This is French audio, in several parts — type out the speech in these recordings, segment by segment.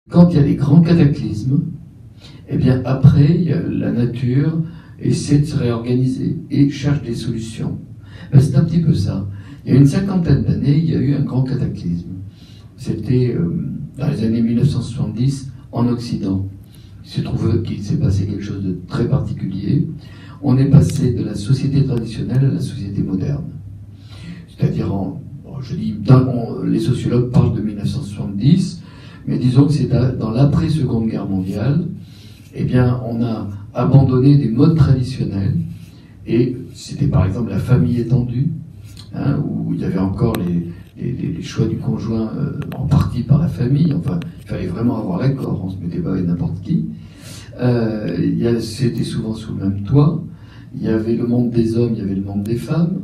Quand il y a des grands cataclysmes, eh bien après, la nature essaie de se réorganiser et cherche des solutions. Ben, c'est un petit peu ça. Il y a une cinquantaine d'années, il y a eu un grand cataclysme. C'était dans les années 1970 en Occident. Il se trouve qu'il s'est passé quelque chose de très particulier. On est passé de la société traditionnelle à la société moderne. C'est-à-dire, les sociologues parlent de 1970, mais disons que c'est dans l'après-Seconde Guerre mondiale. Eh bien, on a abandonné des modes traditionnels, et c'était par exemple la famille étendue, hein, où il y avait encore les choix du conjoint en partie par la famille. Enfin, il fallait vraiment avoir l'accord, on se mettait pas avec n'importe qui. C'était souvent sous le même toit. Il y avait le monde des hommes, il y avait le monde des femmes,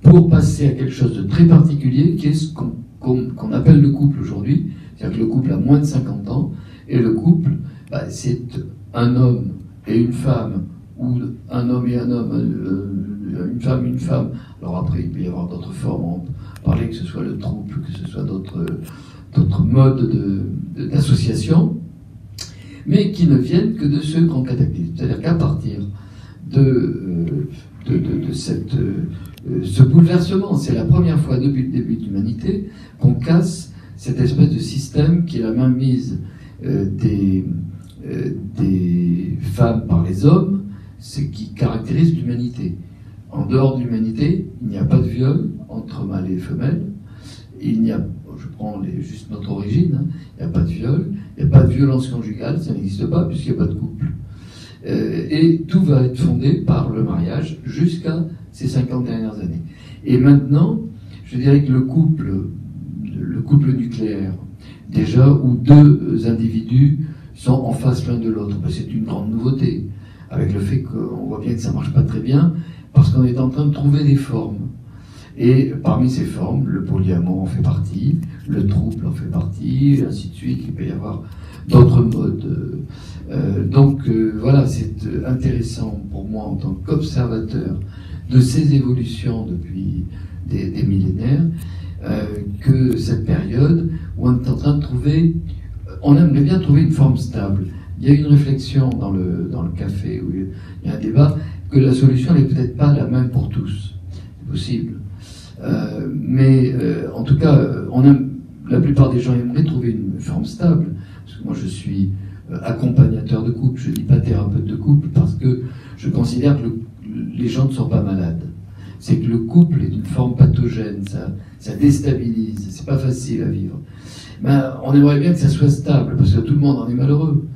pour passer à quelque chose de très particulier, qui est ce qu'on appelle le couple aujourd'hui. C'est-à-dire que le couple a moins de 50 ans, et le couple, c'est un homme et une femme, ou un homme et un homme, une femme. Alors après, il peut y avoir d'autres formes, on peut parler que ce soit le trouble, que ce soit d'autres modes d'association, mais qui ne viennent que de ce grand cataclysme. C'est-à-dire qu'à partir de ce bouleversement, c'est la première fois depuis le début de l'humanité qu'on casse cette espèce de système qui est la mainmise des femmes par les hommes, c'est qui caractérise l'humanité. En dehors de l'humanité, il n'y a pas de viol entre mâles et femelles. Je prends juste notre origine, hein, il n'y a pas de viol, il n'y a pas de violence conjugale, ça n'existe pas puisqu'il n'y a pas de couple. Et tout va être fondé par le mariage jusqu'à ces 50 dernières années. Et maintenant, je dirais que le couple nucléaire, déjà, où deux individus sont en face l'un de l'autre, c'est une grande nouveauté, avec le fait qu'on voit bien que ça ne marche pas très bien, parce qu'on est en train de trouver des formes. Et parmi ces formes, le polyamour en fait partie, le trouble en fait partie, et ainsi de suite. Il peut y avoir d'autres modes. Voilà, c'est intéressant pour moi en tant qu'observateur de ces évolutions depuis des millénaires, que cette période où on est en train de trouver, on aimerait bien trouver une forme stable. Il y a une réflexion dans le café où il y a un débat, que la solution n'est peut-être pas la même pour tous. C'est possible. En tout cas, la plupart des gens aimeraient trouver une forme stable. Parce que moi, je suis accompagnateur de couple, je ne dis pas thérapeute de couple, parce que je considère que les gens ne sont pas malades. C'est que le couple est une forme pathogène, ça déstabilise, c'est pas facile à vivre. On aimerait bien que ça soit stable, parce que tout le monde en est malheureux.